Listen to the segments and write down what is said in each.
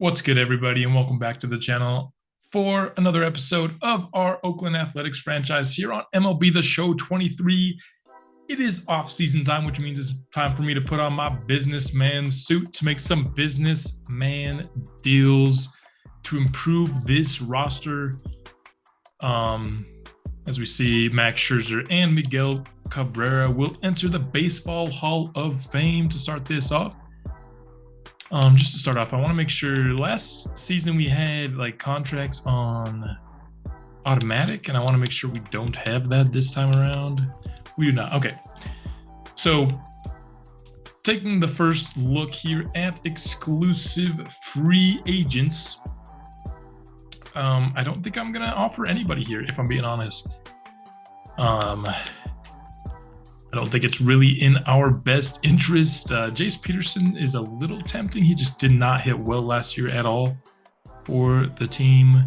What's good, everybody, and welcome back to the channel for another episode of our Oakland Athletics franchise here on MLB The Show 23. It is off-season time, which means it's time for me to put on my businessman suit to make some businessman deals to improve this roster. As we see, Max Scherzer and Miguel Cabrera will enter the Baseball Hall of Fame to start this off. Just to start off, I want to make sure last season we had like contracts on automatic, and I want to make sure we don't have that this time around. We do not. Okay. So taking the first look here at exclusive free agents, I don't think I'm going to offer anybody here, if I'm being honest. I don't think it's really in our best interest. Jace Peterson is a little tempting. He just did not hit well last year at all for the team.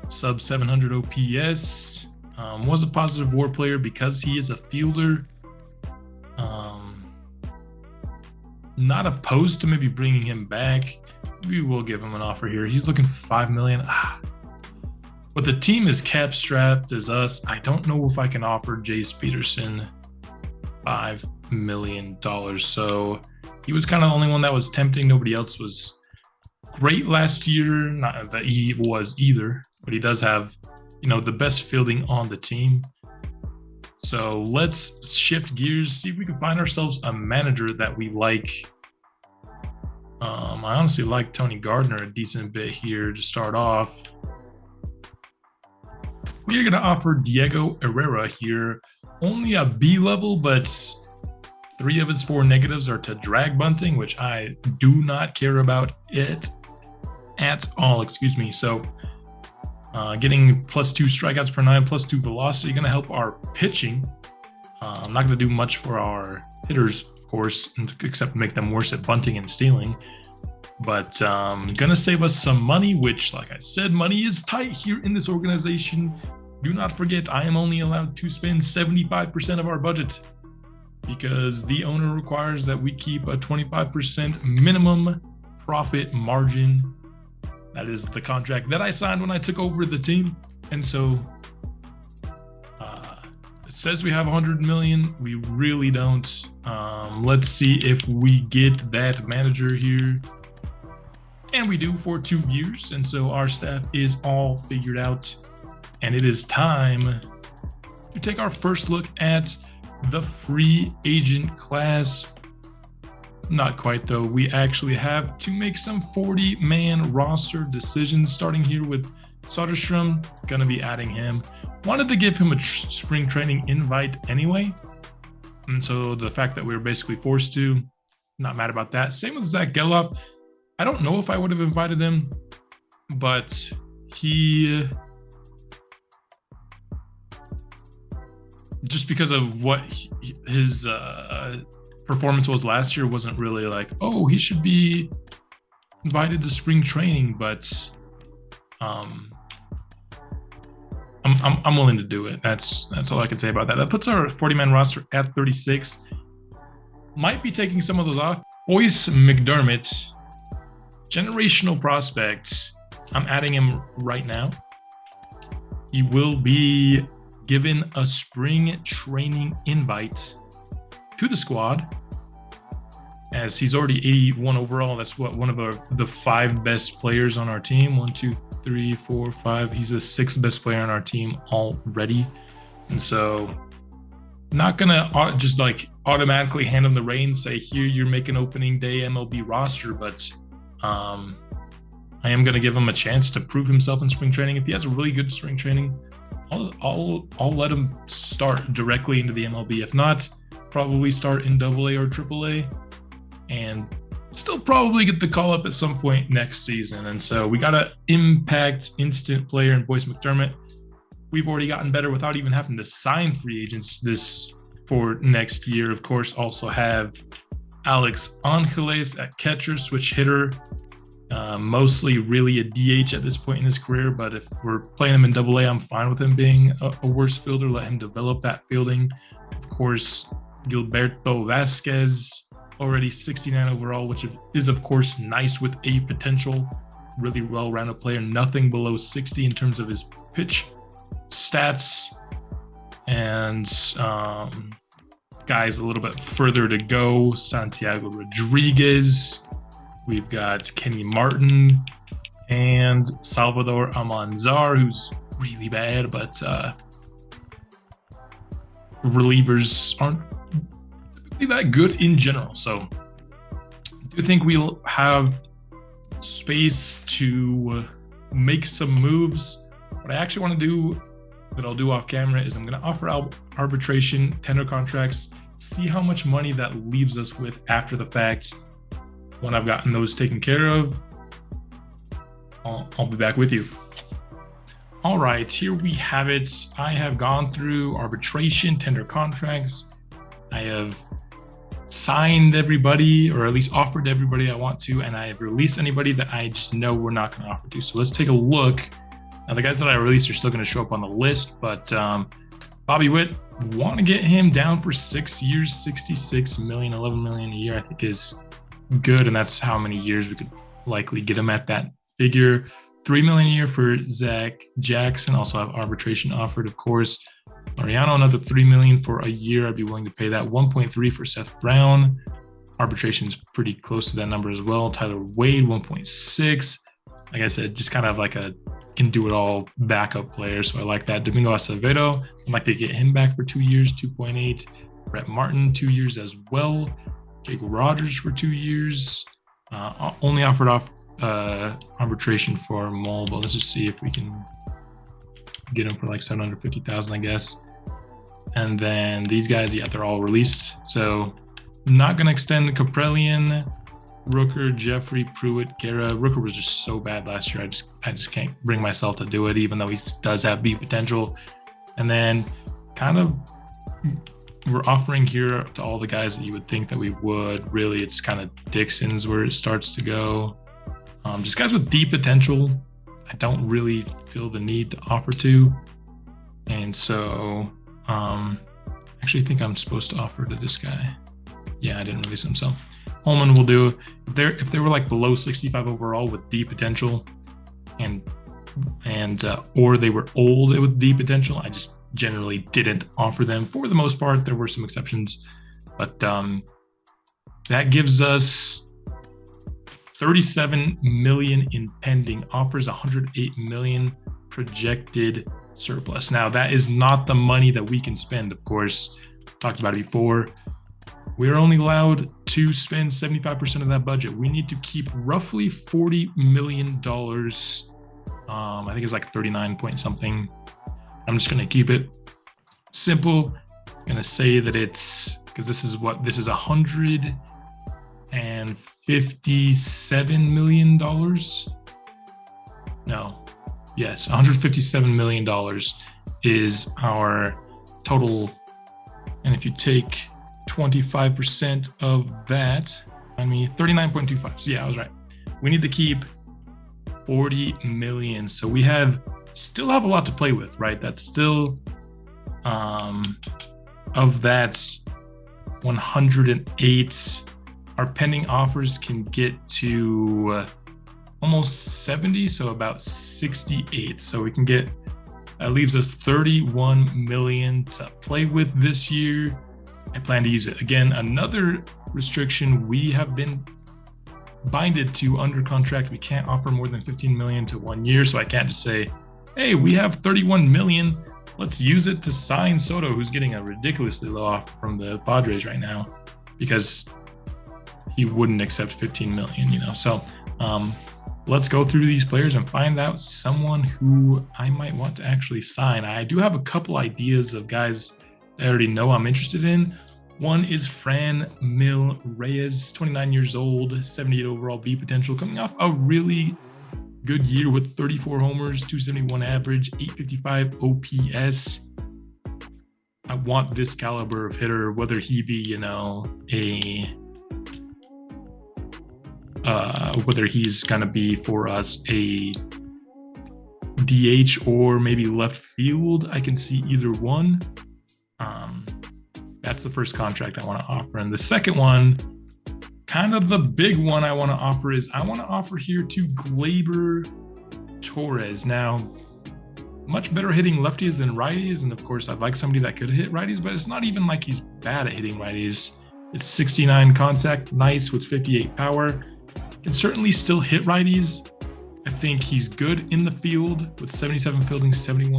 Sub 700 OPS. Was a positive WAR player because he is a fielder. Not opposed to maybe bringing him back. We will give him an offer here. He's looking for $5 million. But the team is cap strapped as us. I don't know if I can offer Jace Peterson $5 million. So he was kind of the only one that was tempting. Nobody else was great last year. Not that he was either, but he does have, the best fielding on the team. So let's shift gears, see if we can find ourselves a manager that we like. I honestly like Tony Gardner a decent bit here to start off. We are going to offer Diego Herrera here. Only a B level, but 3 of his 4 negatives are to drag bunting, which I do not care about it at all. Excuse me. So getting +2 strikeouts per 9, +2 velocity, going to help our pitching. I'm not going to do much for our hitters, of course, except make them worse at bunting and stealing. But going to save us some money, which, like I said, money is tight here in this organization. Do not forget, I am only allowed to spend 75% of our budget because the owner requires that we keep a 25% minimum profit margin. That is the contract that I signed when I took over the team. And so it says we have 100 million. We really don't. Let's see if we get that manager here. And we do for 2 years. And so our staff is all figured out. And it is time to take our first look at the free agent class. Not quite, though. We actually have to make some 40-man roster decisions, starting here with Soderstrom. Going to be adding him. Wanted to give him a spring training invite anyway. And so the fact that we were basically forced to, not mad about that. Same with Zach Geloff. I don't know if I would have invited him, but he... just because of what his performance was last year, wasn't really like, oh, he should be invited to spring training. But I'm willing to do it. That's all I can say about that. That puts our 40-man roster at 36. Might be taking some of those off. Boyce McDermott, generational prospect. I'm adding him right now. He will be given a spring training invite to the squad, as he's already 81 overall. That's what one of the 5 best players on our team. 1, 2, 3, 4, 5. He's the 6th best player on our team already. And so not gonna just like automatically hand him the reins, say, here, you're making opening day MLB roster, but I am gonna give him a chance to prove himself in spring training. If he has a really good spring training, I'll let him start directly into the MLB. If not, probably start in AA or AAA, and still probably get the call up at some point next season. And so we got an impact instant player in Boyce McDermott. We've already gotten better without even having to sign free agents this for next year. Of course, also have Alex Angeles at catcher, switch hitter. Mostly really a DH at this point in his career, but if we're playing him in AA, I'm fine with him being a worse fielder. Let him develop that fielding. Of course, Gilberto Vasquez, already 69 overall, which is, of course, nice with a potential really well-rounded player, nothing below 60 in terms of his pitch stats, and guys a little bit further to go. Santiago Rodriguez, we've got Kenny Martin, and Salvador Almanzar, who's really bad, but relievers aren't typically that good in general. So I do think we'll have space to make some moves. What I actually want to do, that I'll do off camera, is I'm going to offer arbitration tender contracts, see how much money that leaves us with after the fact. When I've gotten those taken care of, I'll be back with you. All right, here we have it. I have gone through arbitration, tender contracts. I have signed everybody, or at least offered everybody I want to, and I have released anybody that I just know we're not going to offer to. So let's take a look. Now, the guys that I released are still going to show up on the list, but Bobby Witt, want to get him down for 6 years, 66 million, 11 million a year, I think is good, and that's how many years we could likely get him at that figure. 3 million a year for Zach Jackson. Also have arbitration offered, of course. Mariano, another 3 million for a year. I'd be willing to pay that. 1.3 for Seth Brown. Arbitration's pretty close to that number as well. Tyler Wade, 1.6. Like I said, just kind of like a can do it all backup player. So I like that. Domingo Acevedo, I'd like to get him back for 2 years, 2.8. Brett Martin, 2 years as well. Jake Rogers for 2 years. Only offered off arbitration for Mull, but let's just see if we can get him for like 750,000, I guess. And then these guys, yeah, they're all released. So not gonna extend Kaprelian, Rooker, Jeffrey, Pruitt, Guerra. Rooker was just so bad last year. I just can't bring myself to do it, even though he does have B potential. And then kind of we're offering here to all the guys that you would think that we would. Really, it's kind of Dixon's where it starts to go. Just guys with deep potential, I don't really feel the need to offer to. And so actually think I'm supposed to offer to this guy. Yeah, I didn't release him. So Holman will do. If they were like below 65 overall with deep potential, and or they were old with deep potential, I just generally didn't offer them. For the most part, there were some exceptions, but that gives us 37 million in pending offers, 108 million projected surplus. Now, that is not the money that we can spend, of course. Talked about it before. We're only allowed to spend 75% of that budget. We need to keep roughly $40 million. I think it's like 39 point something. I'm just going to keep it simple. I'm going to say that it's, because this is 157 million dollars. No, yes, 157 million dollars is our total. And if you take 25% of that, I mean 39.25. So yeah, I was right. We need to keep 40 million. So we still have a lot to play with, right? That's still of that 108. Our pending offers can get to almost 70, so about 68. So we can get, that leaves us 31 million to play with this year. I plan to use it. Again, another restriction, we have been binded to under contract. We can't offer more than 15 million to 1 year. So I can't just say, hey, we have 31 million. Let's use it to sign Soto, who's getting a ridiculously low offer from the Padres right now, because he wouldn't accept 15 million, So let's go through these players and find out someone who I might want to actually sign. I do have a couple ideas of guys that I already know I'm interested in. One is Fran Mil Reyes, 29 years old, 78 overall B potential, coming off a really good year with 34 homers, 271 average, 855 OPS. I want this caliber of hitter, whether he be, whether he's going to be for us a DH or maybe left field. I can see either one. That's the first contract I want to offer. And the second one kind of the big one I want to offer is I want to offer here to Gleyber Torres. Now, much better hitting lefties than righties, and of course I'd like somebody that could hit righties, but it's not even like he's bad at hitting righties. It's 69 contact, nice with 58 power. Can certainly still hit righties. I think he's good in the field with 77 fielding, 70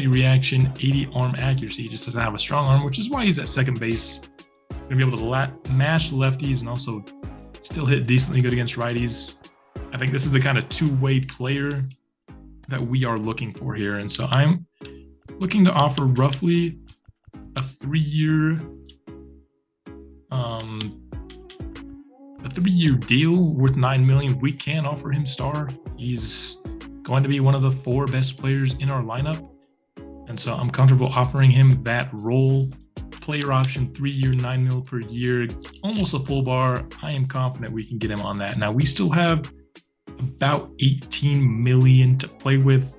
reaction, 80 arm accuracy. He just doesn't have a strong arm, which is why he's at second base. Gonna be able to mash lefties and also still hit decently good against righties. I think this is the kind of two-way player that we are looking for here. And so I'm looking to offer roughly a three-year deal worth $9 million. We can offer him star. He's going to be one of the 4 best players in our lineup. And so I'm comfortable offering him that role. Player option, 3-year, $9 million per year, almost a full bar. I am confident we can get him on that. Now we still have about 18 million to play with.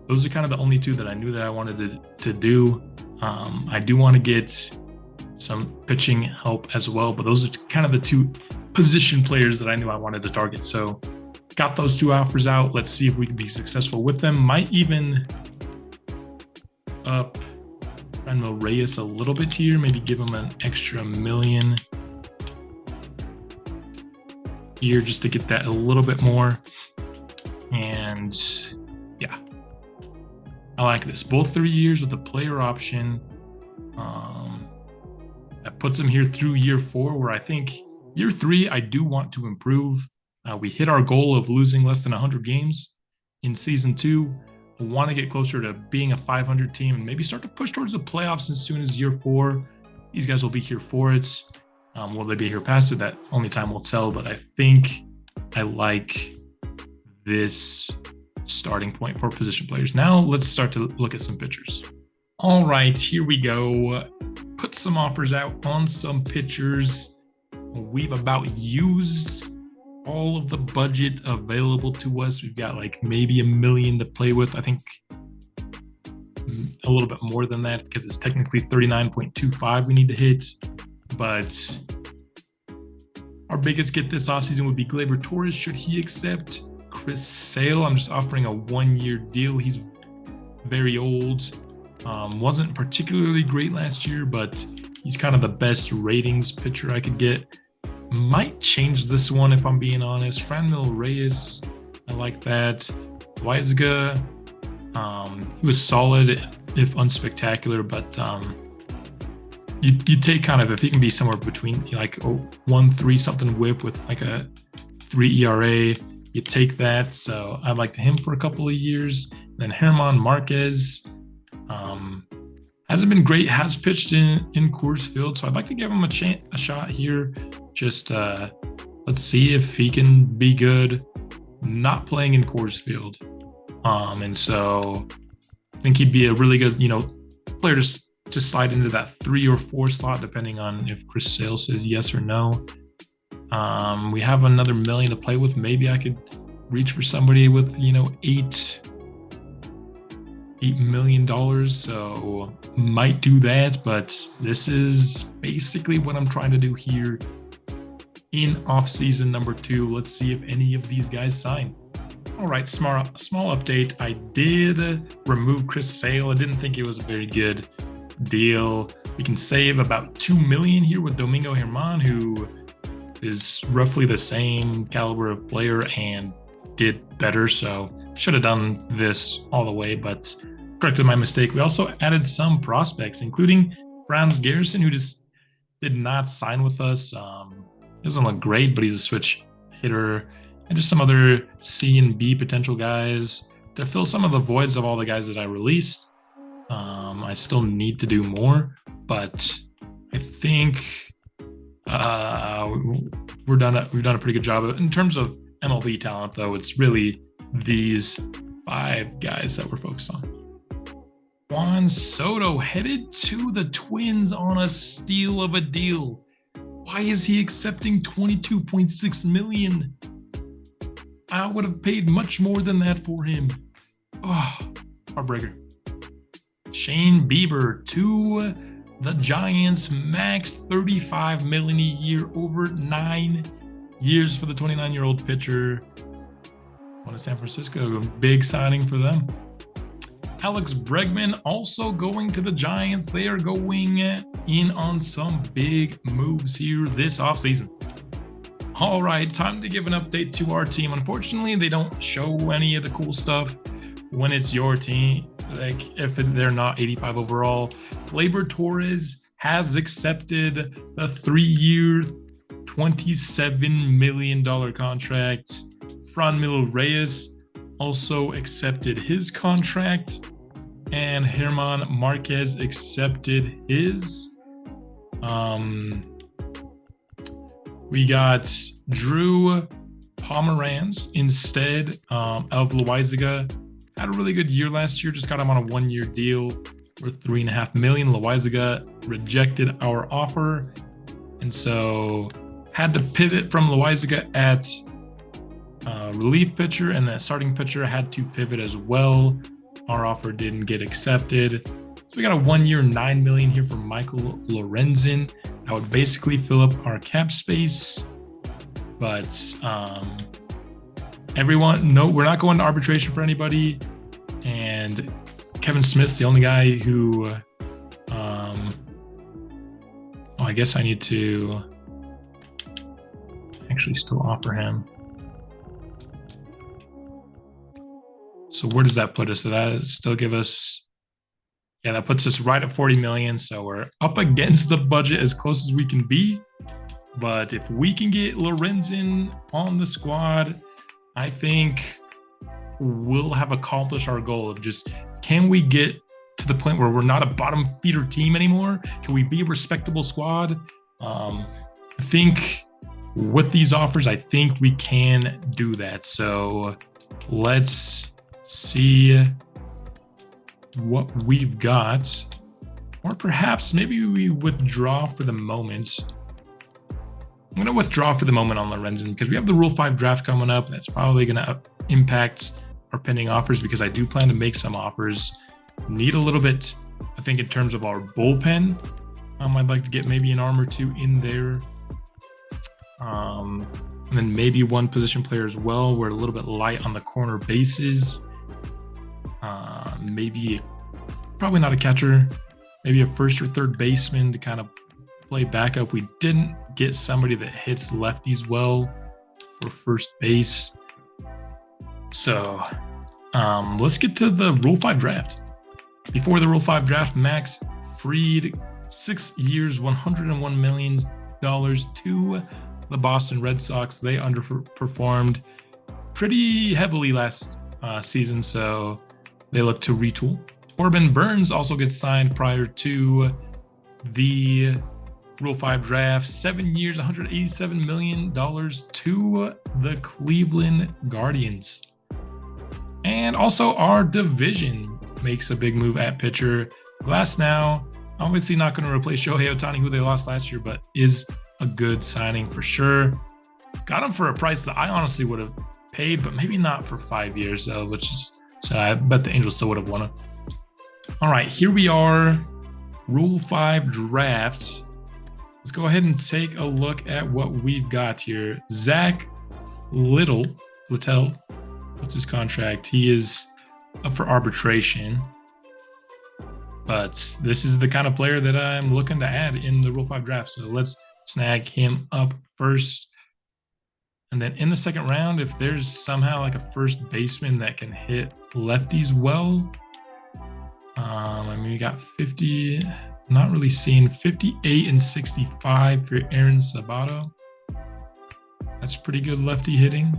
Those are kind of the only 2 that I knew that I wanted to do. I do want to get some pitching help as well, but those are kind of the 2 position players that I knew I wanted to target. So got those 2 offers out. Let's see if we can be successful with them. Might even up Franmil Reyes a little bit here, maybe give him an extra $1 million here just to get that a little bit more. And yeah, I like this. Both 3 years with the player option. That puts him here through year 4, where I think year 3, I do want to improve. We hit our goal of losing less than 100 games in season 2. I want to get closer to being a 500 team and maybe start to push towards the playoffs as soon as year 4. These guys will be here for it. Will they be here past it? That only time will tell, but I think I like this starting point for position players. Now let's start to look at some pitchers. All right, here we go. Put some offers out on some pitchers. We've about used all of the budget available to us. We've got like maybe $1 million to play with. I think a little bit more than that because it's technically 39.25 we need to hit. But our biggest get this offseason would be Gleyber Torres. Should he accept? Chris Sale, I'm just offering a 1-year deal. He's very old. Wasn't particularly great last year, but he's kind of the best ratings pitcher I could get. Might change this one if I'm being honest. Franmil Reyes, I like that. Weizga, he was solid if unspectacular, but you take kind of, if he can be somewhere between like a 1.3 something whip with like a 3 ERA, you take that. So I'd like him for a couple of years. Then German Marquez, hasn't been great, has pitched in Coors Field, so I'd like to give him a shot here. Just let's see if he can be good not playing in Coors Field. And so I think he'd be a really good, player to slide into that 3 or 4 slot, depending on if Chris Sale says yes or no. We have another $1 million to play with. Maybe I could reach for somebody with, $8 million, so might do that, but this is basically what I'm trying to do here in off-season number 2. Let's see if any of these guys sign. All right, small update. I did remove Chris Sale. I didn't think it was a very good deal. We can save about $2 million here with Domingo Germán, who is roughly the same caliber of player and did better, so should have done this all the way, but corrected my mistake. We also added some prospects, including Franz Garrison, who just did not sign with us. Doesn't look great, but he's a switch hitter, and just some other C and B potential guys to fill some of the voids of all the guys that I released. I still need to do more, but I think we've done a pretty good job. In terms of MLB talent, though, it's really these 5 guys that we're focused on. Juan Soto headed to the Twins on a steal of a deal. Why is he accepting $22.6 million? I would have paid much more than that for him. Oh, heartbreaker. Shane Bieber to the Giants, max $35 million a year over 9 years for the 29-year-old pitcher. Going to San Francisco, a big signing for them. Alex Bregman also going to the Giants. They are going in on some big moves here this offseason. All right, time to give an update to our team. Unfortunately, they don't show any of the cool stuff when it's your team. Like if they're not 85 overall. Gleyber Torres has accepted the 3-year, $27 million contract. Franmil Reyes also accepted his contract, and German Marquez accepted his. We got Drew Pomeranz instead of Loaizaga. Had a really good year last year, just got him on a 1-year deal for $3.5 million. Loaizaga rejected our offer, and so had to pivot from Loaizaga at relief pitcher, and that starting pitcher had to pivot as well. Our offer didn't get accepted. So we got a 1-year, $9 million here for Michael Lorenzen. That would basically fill up our cap space. But no, we're not going to arbitration for anybody. And Kevin Smith's the only guy who, I guess I need to actually still offer him. So where does that put us? So that still give us, that puts us right at 40 million. So we're up against the budget as close as we can be. But if we can get Lorenzen on the squad, I think we'll have accomplished our goal of just, can we get to the point where we're not a bottom feeder team anymore? Can we be a respectable squad? I think with these offers, I think we can do that. So let's see what we've got, or perhaps maybe we withdraw for the moment. I'm going to withdraw for the moment on Lorenzen because we have the Rule 5 draft coming up. That's probably going to impact our pending offers because I do plan to make some offers. Need a little bit, I think, in terms of our bullpen. I'd like to get maybe an arm or two in there. And then maybe one position player as well. We're a little bit light on the corner bases. Maybe, probably not a catcher, maybe a first or third baseman to kind of play backup. We didn't get somebody that hits lefties well for first base. So let's get to the Rule 5 draft. Before the Rule 5 draft, Max Fried, 6 years, $101 million to the Boston Red Sox. They underperformed pretty heavily last season, so they look to retool. Corbin Burns also gets signed prior to the Rule 5 draft. 7 years, $187 million to the Cleveland Guardians. And also our division makes a big move at pitcher. Glasnow, obviously not going to replace Shohei Ohtani, who they lost last year, but is a good signing for sure. Got him for a price that I honestly would have paid, but maybe not for 5 years though, so I bet the Angels still would have won it. All right, here we are, Rule 5 draft. Let's go ahead and take a look at what we've got here. Zach Littell, what's his contract? He is up for arbitration, but this is the kind of player that I'm looking to add in the Rule 5 draft. So let's snag him up first. And then in the second round, if there's somehow like a first baseman that can hit lefties well, we got 50, not really seeing 58 and 65 for Aaron Sabato. That's pretty good lefty hitting.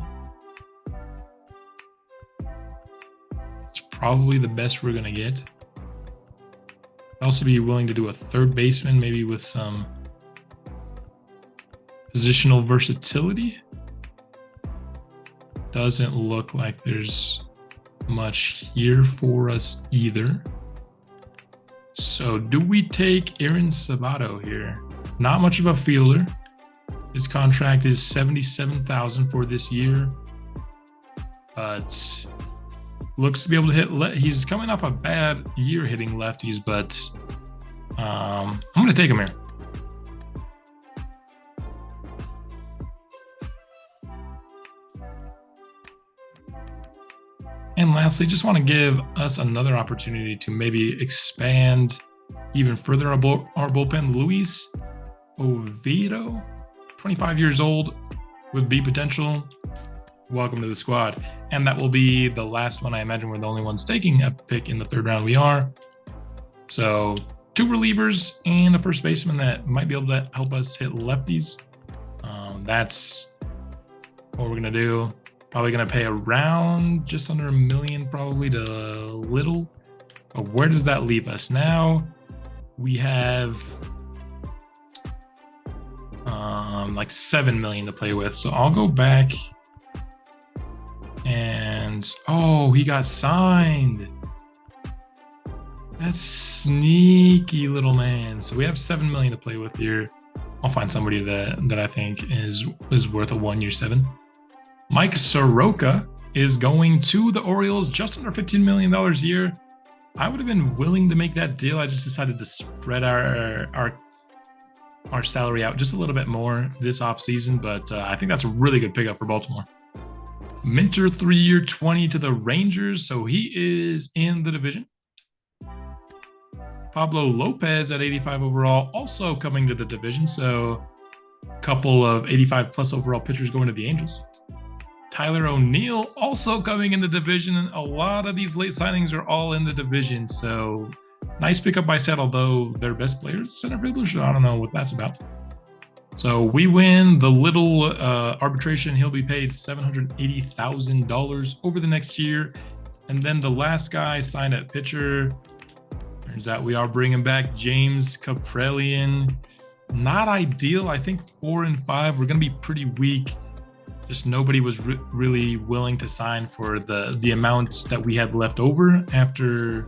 It's probably the best we're going to get. I'd also be willing to do a third baseman, maybe with some positional versatility. Doesn't look like there's much here for us either. So do we take Aaron Sabato here? Not much of a fielder. His contract is $77,000 for this year, but looks to be able to hit. He's coming off a bad year hitting lefties, but I'm going to take him here. And lastly, just want to give us another opportunity to maybe expand even further our bullpen. Luis Oviedo, 25 years old with B potential. Welcome to the squad. And that will be the last one. I imagine we're the only ones taking a pick in the 3rd round. We are. So 2 relievers and a first baseman that might be able to help us hit lefties. That's what we're going to do. Probably going to pay around just under $1 million probably to Little. But where does that leave us? Now we have like $7 million to play with. So I'll go back and he got signed. That's sneaky little man. So we have $7 million to play with here. I'll find somebody that I think is worth a 1-year 7. Mike Soroka is going to the Orioles, just under $15 million a year. I would have been willing to make that deal. I just decided to spread our salary out just a little bit more this offseason, but I think that's a really good pickup for Baltimore. Minter, 3-year 20 to the Rangers, so he is in the division. Pablo Lopez at 85 overall, also coming to the division, so a couple of 85 plus overall pitchers going to the Angels. Tyler O'Neill also coming in the division. A lot of these late signings are all in the division, so nice pickup by Seattle, although their best player is center fielder, so I don't know what that's about. So we win the Little arbitration. He'll be paid $780,000 over the next year. And then the last guy signed at pitcher. Turns out we are bringing back James Kaprelian. Not ideal. I think 4 and 5. We're going to be pretty weak. Just nobody was really willing to sign for the amounts that we had left over after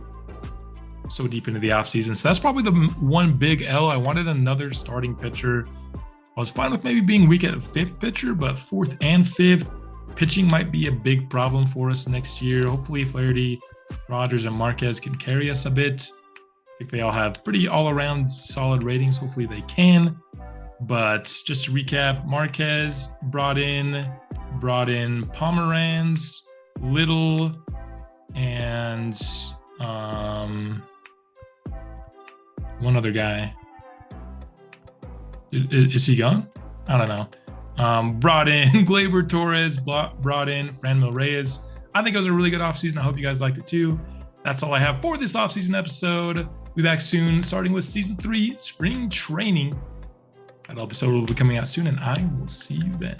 so deep into the offseason. So that's probably the one big L. I wanted another starting pitcher. I was fine with maybe being weak at 5th pitcher, but 4th and 5th pitching might be a big problem for us next year. Hopefully Flaherty, Rogers, and Marquez can carry us a bit. I think they all have pretty all-around solid ratings. Hopefully they can. But just to recap, Marquez brought in Pomeranz, Little, and one other guy. Is he gone? I don't know. Brought in Gleyber Torres, brought in Franmil Reyes. I think it was a really good offseason. I hope you guys liked it too. That's all I have for this offseason episode. We'll be back soon, starting with Season 3, Spring Training. That episode will be coming out soon, and I will see you then.